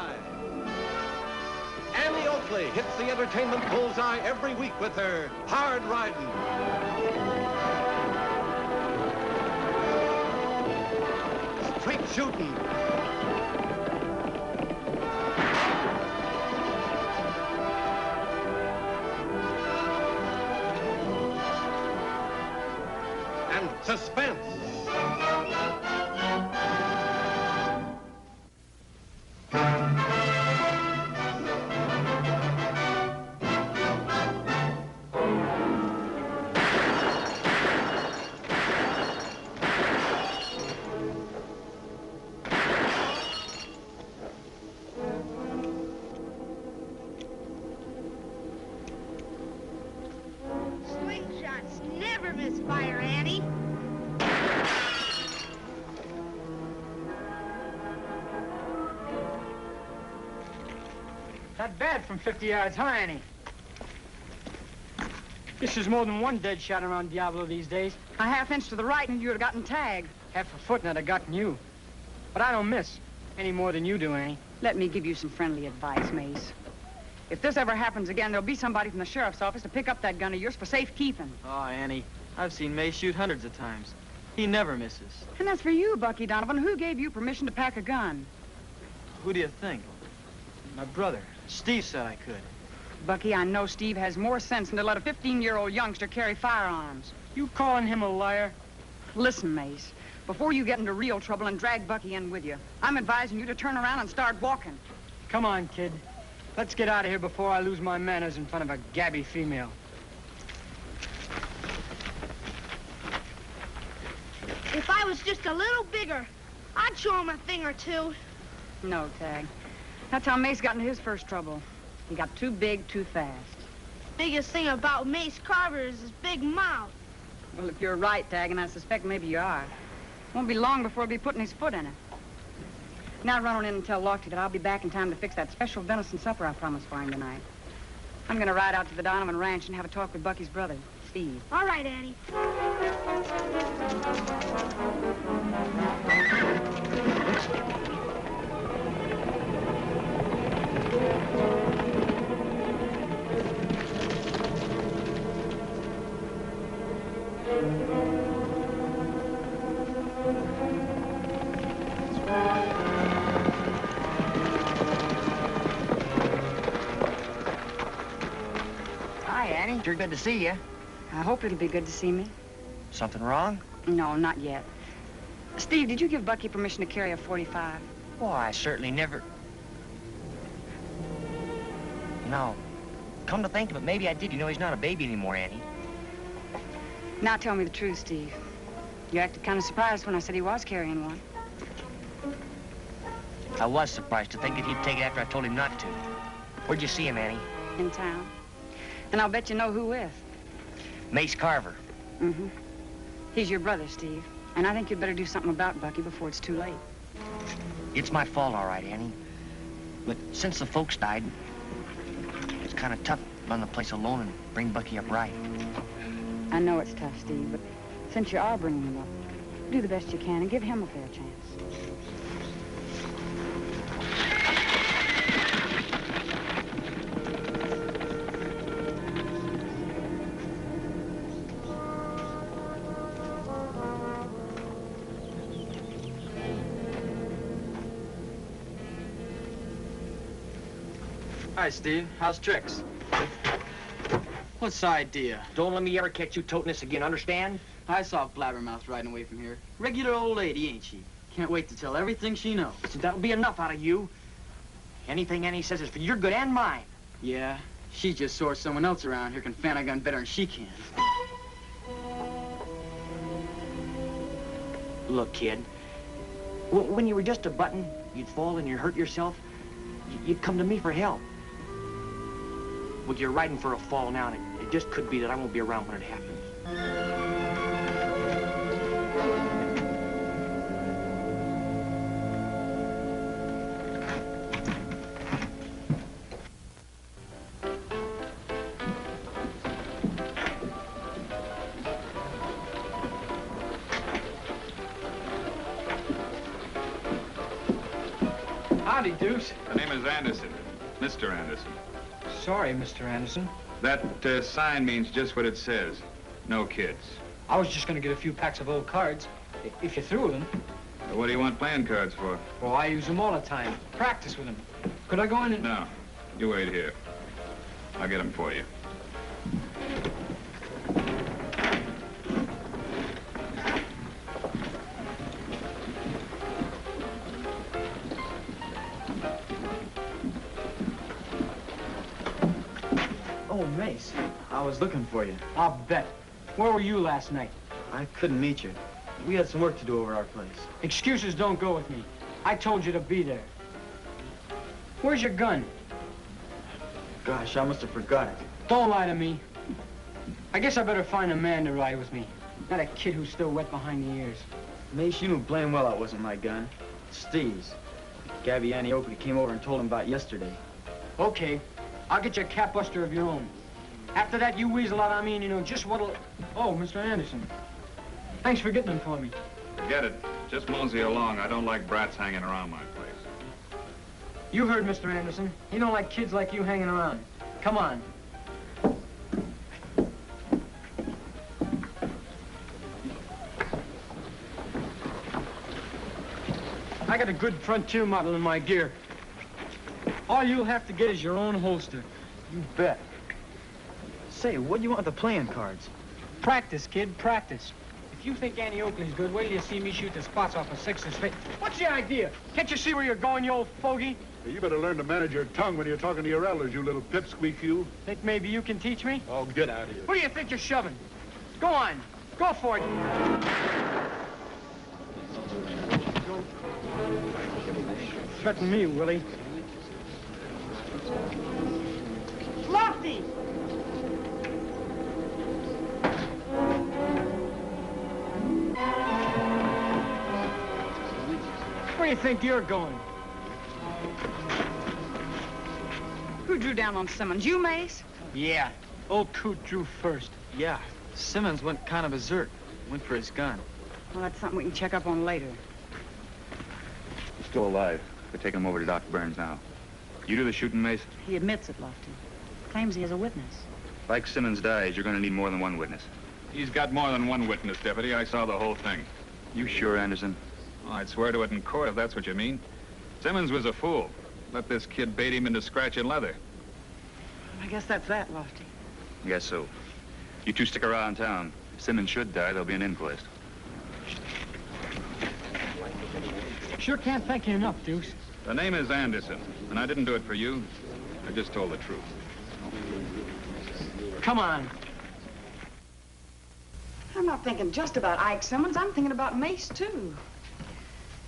bullseye. Annie Oakley hits the entertainment bullseye every week with her hard riding. Straight shooting. And suspense. Slingshots never misfire, Annie. Not bad from 50 yards, huh, Annie? This is more than one dead shot around Diablo these days. A half-inch to the right and you'd have gotten tagged. Half a foot and I'd have gotten you. But I don't miss any more than you do, Annie. Let me give you some friendly advice, Mace. If this ever happens again, there'll be somebody from the sheriff's office to pick up that gun of yours for safekeeping. Oh, Annie, I've seen Mace shoot hundreds of times. He never misses. And that's for you, Bucky Donovan. Who gave you permission to pack a gun? Who do you think? My brother. Steve said I could. Bucky, I know Steve has more sense than to let a 15-year-old youngster carry firearms. You calling him a liar? Listen, Mace, before you get into real trouble and drag Bucky in with you, I'm advising you to turn around and start walking. Come on, kid. Let's get out of here before I lose my manners in front of a gabby female. If I was just a little bigger, I'd show him a thing or two. No, Tagg. That's how Mace got into his first trouble. He got too big too fast. Biggest thing about Mace Carver is his big mouth. Well, if you're right, Tagg, and I suspect maybe you are, won't be long before he'll be putting his foot in it. Now run on in and tell Lofty that I'll be back in time to fix that special venison supper I promised for him tonight. I'm gonna ride out to the Donovan Ranch and have a talk with Bucky's brother, Steve. All right, Annie. Hi, Annie. Sure good to see you. I hope it'll be good to see me. Something wrong? No, not yet. Steve, did you give Bucky permission to carry a .45? Well, I certainly never... No. Come to think of it, maybe I did. You know, he's not a baby anymore, Annie. Now tell me the truth, Steve. You acted kind of surprised when I said he was carrying one. I was surprised to think that he'd take it after I told him not to. Where'd you see him, Annie? In town. And I'll bet you know who with. Mace Carver. Mm-hmm. He's your brother, Steve. And I think you'd better do something about Bucky before it's too late. It's my fault, all right, Annie. But since the folks died, it's kind of tough to run the place alone and bring Bucky up right. I know it's tough, Steve, but since you are bringing him up, do the best you can and give him a fair chance. Hi, Steve. How's tricks? What's the idea? Don't let me ever catch you toting this again, understand? I saw Blabbermouth riding away from here. Regular old lady, ain't she? Can't wait to tell everything she knows. So that'll be enough out of you. Anything Annie says is for your good and mine. Yeah, she just saw someone else around here can fan a gun better than she can. Look, kid, when you were just a button, you'd fall and you'd hurt yourself, you'd come to me for help. Well, you're riding for a fall now, and it just could be that I won't be around when it happens. Howdy, Deuce. The name is Anderson. Mr. Anderson. Sorry, Mr. Anderson. That sign means just what it says. No kids. I was just gonna get a few packs of old cards, if you're through with them. What do you want playing cards for? Well, I use them all the time. Practice with them. Could I go in and... No. You wait here. I'll get them for you. Oh, Mace, I was looking for you. I'll bet. Where were you last night? I couldn't meet you. We had some work to do over our place. Excuses don't go with me. I told you to be there. Where's your gun? Gosh, I must have forgot it. Don't lie to me. I guess I better find a man to ride with me. Not a kid who's still wet behind the ears. Mace, you knew blame well that wasn't my gun. Steve's. Gabby Annie Oakley came over and told him about yesterday. Okay. I'll get you a cat buster of your own. After that, you weasel out on me and you know just what'll... Oh, Mr. Anderson. Thanks for getting them for me. Forget it. Just mosey along. I don't like brats hanging around my place. You heard, Mr. Anderson. He don't like kids like you hanging around. Come on. I got a good Frontier model in my gear. All you'll have to get is your own holster. You bet. Say, what do you want with the playing cards? Practice, kid, practice. If you think Annie Oakley's good, wait till you see me shoot the spots off a sixes face. What's the idea? Can't you see where you're going, you old fogey? You better learn to manage your tongue when you're talking to your elders, you little pipsqueak, you. Think maybe you can teach me? Oh, get out of here. Who do you think you're shoving? Go on. Go for it. Threaten me, Willie. Lofty! Where do you think you're going? Who drew down on Simmons? You, Mace? Yeah. Old Coot drew first. Yeah, Simmons went kind of berserk. Went for his gun. Well, that's something we can check up on later. He's still alive. We're taking him over to Dr. Burns now. You do the shooting, Mace? He admits it, Lofty. Claims he has a witness. Like Simmons dies, you're going to need more than one witness. He's got more than one witness, Deputy. I saw the whole thing. You sure, Anderson? Oh, I'd swear to it in court if that's what you mean. Simmons was a fool. Let this kid bait him into scratching leather. I guess that's that, Lofty. Guess so. You two stick around town. If Simmons should die, there'll be an inquest. Sure can't thank you enough, Deuce. The name is Anderson, and I didn't do it for you. I just told the truth. Come on. I'm not thinking just about Ike Simmons. I'm thinking about Mace, too.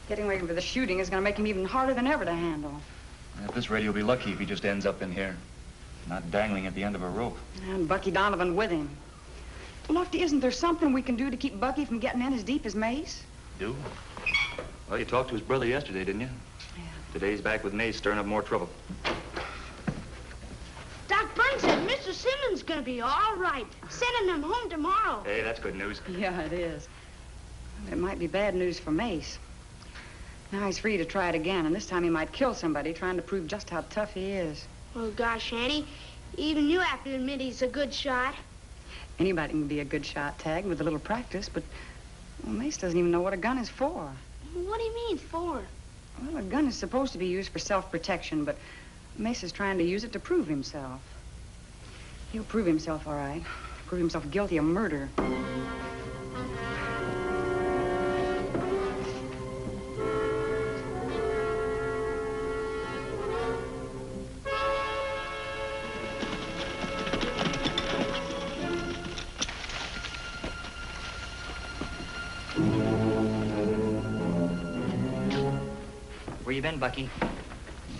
Getting ready for the shooting is going to make him even harder than ever to handle. At this rate, he'll be lucky if he just ends up in here. Not dangling at the end of a rope. And Bucky Donovan with him. Lofty, isn't there something we can do to keep Bucky from getting in as deep as Mace? Do? Well, you talked to his brother yesterday, didn't you? Yeah. Today's back with Mace, stirring up more trouble. Doc Burns said Mr. Simmons gonna be all right. Sending him home tomorrow. Hey, that's good news. Yeah, it is. It might be bad news for Mace. Now he's free to try it again, and this time he might kill somebody trying to prove just how tough he is. Oh, gosh, Annie. Even you have to admit he's a good shot. Anybody can be a good shot, Tagg, with a little practice, but well, Mace doesn't even know what a gun is for. What do you mean, for? Well, a gun is supposed to be used for self-protection, but Mace is trying to use it to prove himself. He'll prove himself, all right. Prove himself guilty of murder. Where you been, Bucky?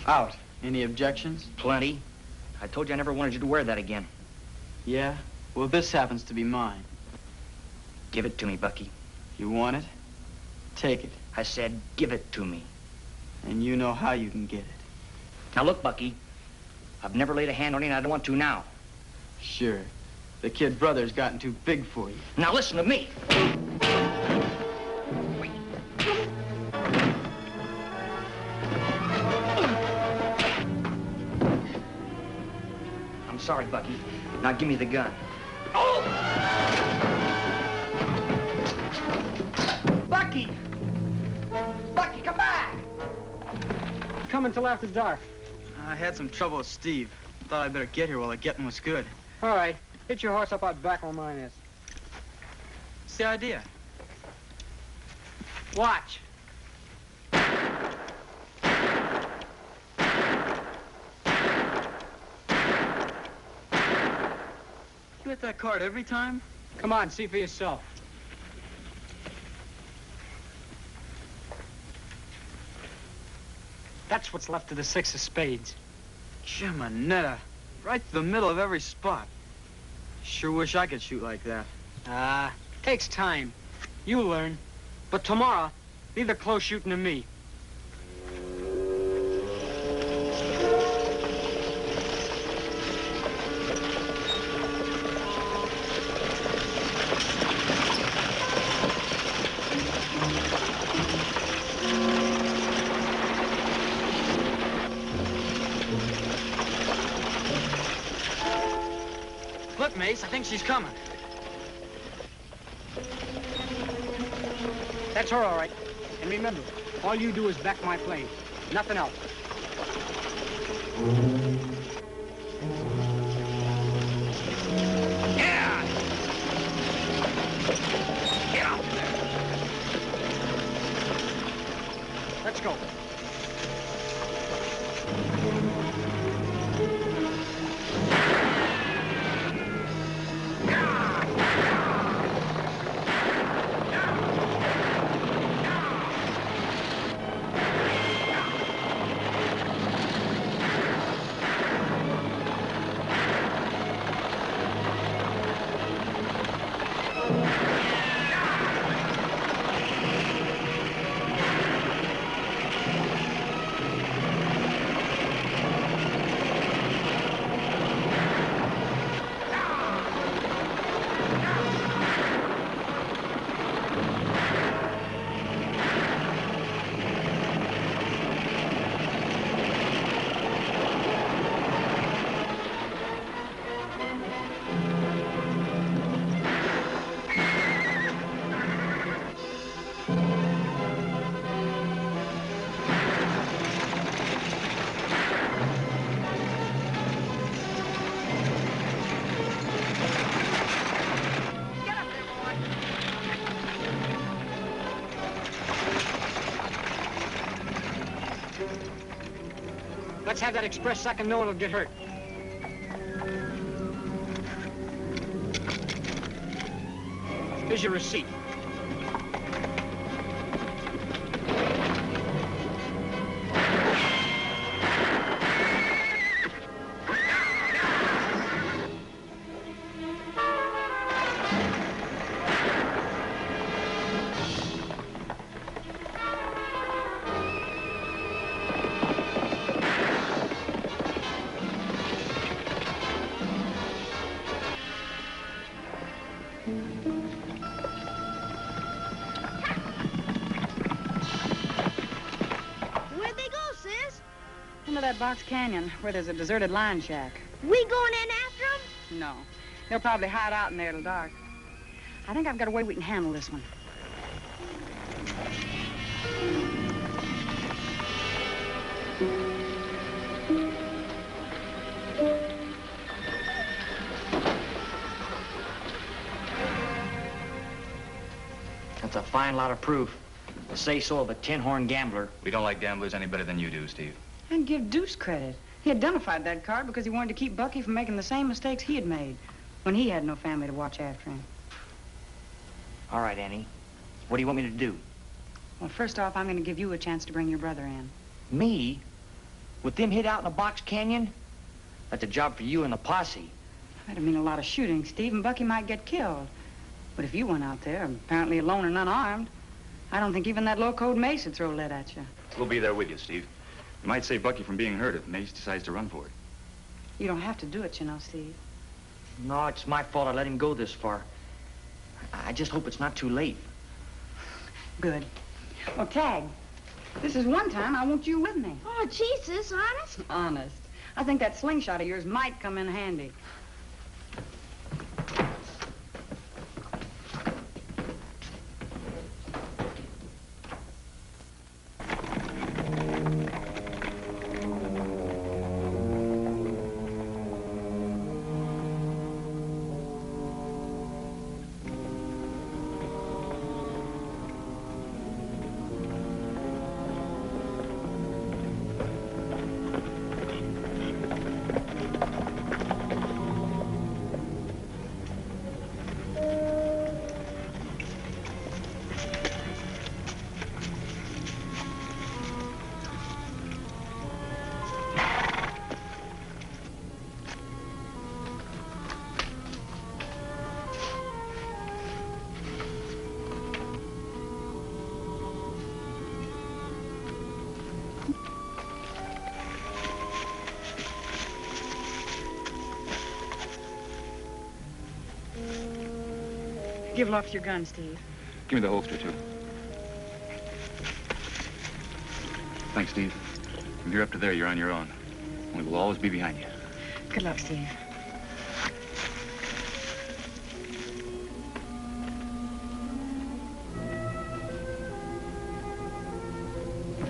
Out. Any objections? Plenty. I told you I never wanted you to wear that again. Yeah? Well, this happens to be mine. Give it to me, Bucky. You want it? Take it. I said, give it to me. And you know how you can get it. Now look, Bucky. I've never laid a hand on you, and I don't want to now. Sure. The kid brother's gotten too big for you. Now listen to me. Sorry, Bucky. Now give me the gun. Oh! Bucky! Bucky, come back! Come until after dark. I had some trouble with Steve. Thought I'd better get here while the getting was good. All right. Hit your horse up out back where mine is. What's the idea? Watch. You hit that card every time? Come on, see for yourself. That's what's left of the 6 of spades. Geminetta. Right to the middle of every spot. Sure wish I could shoot like that. Takes time. You learn. But tomorrow, leave the close shooting to me. Flip, Mace. I think she's coming. That's her, all right. And remember, all you do is back my play. Nothing else. Yeah! Get out there! Let's go. Let's have that express second, no one will get hurt. Here's your receipt. That box canyon where there's a deserted lion shack. We going in after them? No. They'll probably hide out in there till dark. I think I've got a way we can handle this one. That's a fine lot of proof. The say-so of a tin-horn gambler. We don't like gamblers any better than you do, Steve. And give Deuce credit. He identified that card because he wanted to keep Bucky from making the same mistakes he had made when he had no family to watch after him. All right, Annie. What do you want me to do? Well, first off, I'm going to give you a chance to bring your brother in. Me? With them hid out in the box canyon? That's a job for you and the posse. That'd mean a lot of shooting, Steve, and Bucky might get killed. But if you went out there, apparently alone and unarmed, I don't think even that low-code Mace would throw lead at you. We'll be there with you, Steve. You might save Bucky from being hurt if Mace decides to run for it. You don't have to do it, you know, Steve. No, it's my fault I let him go this far. I just hope it's not too late. Good. Well, Tagg, this is one time I want you with me. Oh, Jesus, honest? Honest. I think that slingshot of yours might come in handy. Give Lofty your gun, Steve. Give me the holster, too. Thanks, Steve. From here up to there, you're on your own. We will always be behind you. Good luck, Steve.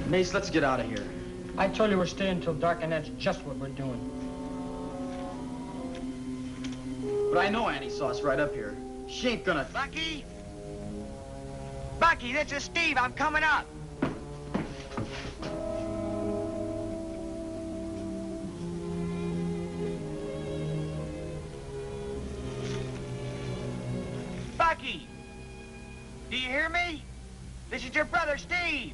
Mace, let's get out of here. I told you we're staying until dark, and that's just what we're doing. But I know Annie saw us right up here. She ain't gonna... Bucky? Bucky, this is Steve. I'm coming up. Bucky! Do you hear me? This is your brother, Steve.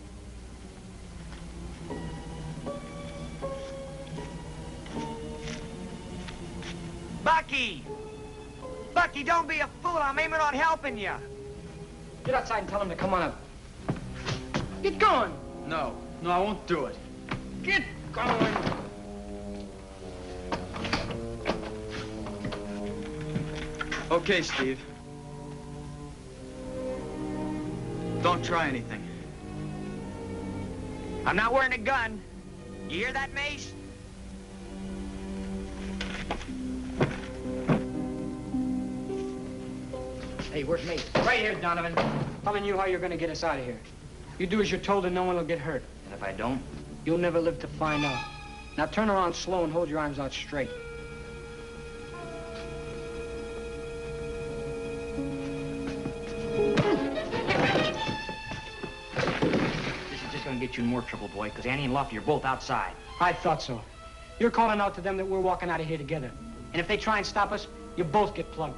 Bucky! Bucky, don't be a fool. I'm aiming on helping you. Get outside and tell him to come on up. Get going. No, I won't do it. Get going. Okay, Steve. Don't try anything. I'm not wearing a gun. You hear that, Mace? Hey, where's Mace? Right here, Donovan. Telling you how you're gonna get us out of here. You do as you're told and no one will get hurt. And if I don't? You'll never live to find out. Now turn around slow and hold your arms out straight. This is just gonna get you in more trouble, boy, because Annie and Lofty are both outside. I thought so. You're calling out to them that we're walking out of here together. And if they try and stop us, you both get plugged.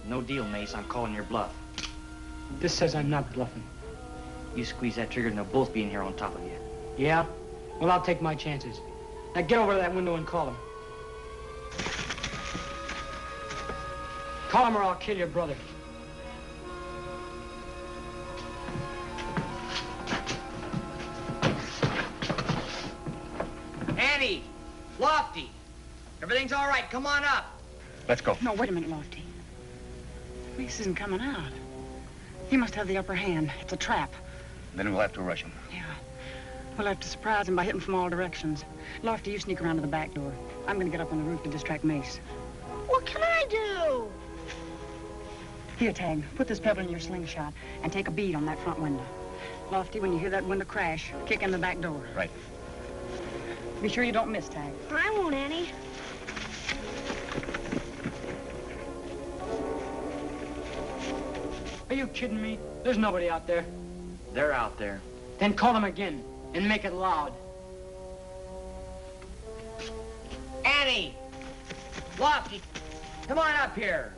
No deal, Mace. I'm calling your bluff. This says I'm not bluffing. You squeeze that trigger and they'll both be in here on top of you. Yeah? Well, I'll take my chances. Now get over to that window and call him. Call him or I'll kill your brother. Annie! Lofty! Everything's all right. Come on up. Let's go. No, wait a minute, Lofty. Mace isn't coming out. He must have the upper hand. It's a trap. Then we'll have to rush him. Yeah. We'll have to surprise him by hitting from all directions. Lofty, you sneak around to the back door. I'm gonna get up on the roof to distract Mace. What can I do? Here, Tagg, put this pebble in your slingshot and take a bead on that front window. Lofty, when you hear that window crash, kick in the back door. Right. Be sure you don't miss, Tagg. I won't, Annie. Are you kidding me? There's nobody out there. They're out there. Then call them again and make it loud. Annie! Lofty! Come on up here.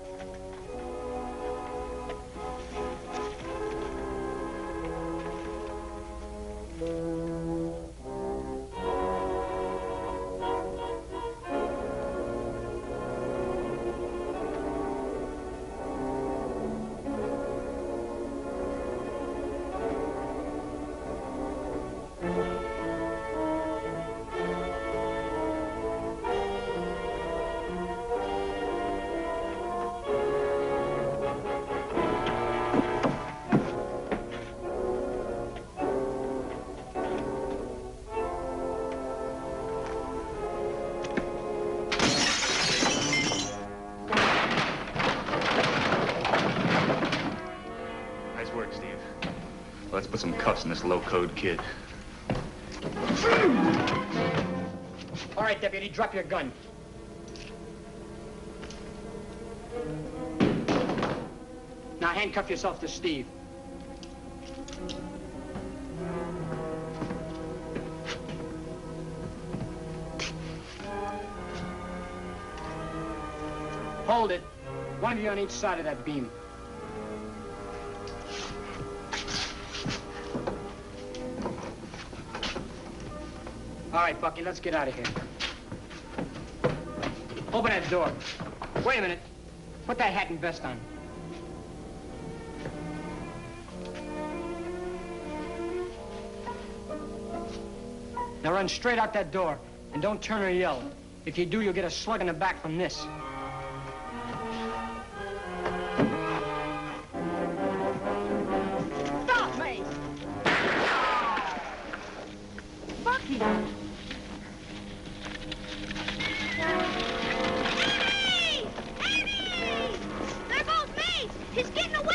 cuffs on this low-code kid. All right, deputy, drop your gun. Now handcuff yourself to Steve. Hold it. One of you on each side of that beam. All right, Bucky, let's get out of here. Open that door. Wait a minute. Put that hat and vest on. Now run straight out that door, and don't turn or yell. If you do, you'll get a slug in the back from this. Stop, Mace! Bucky! Annie! Annie! There goes Mace! He's getting away!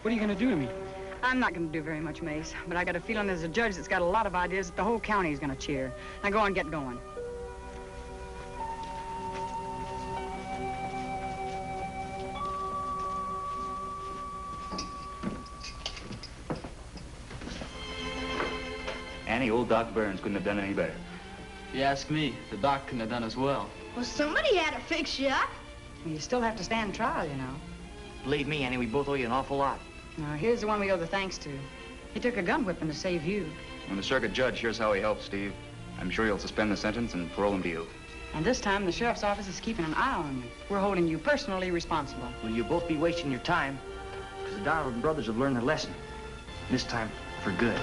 What are you going to do to me? I'm not going to do very much, Mace, but I got a feeling there's a judge that's got a lot of ideas that the whole county is going to cheer. Now go on, get going. Annie, old Doc Burns couldn't have done any better. If you ask me, the doc couldn't have done as well. Well, somebody had to fix you up. You still have to stand trial, you know. Believe me, Annie, we both owe you an awful lot. Now, here's the one we owe the thanks to. He took a gun whipping to save you. When the circuit judge hears how he helped Steve, I'm sure he'll suspend the sentence and parole him to you. And this time, the sheriff's office is keeping an eye on you. We're holding you personally responsible. Well, you'll both be wasting your time, because the Darwin brothers have learned their lesson. This time, for good.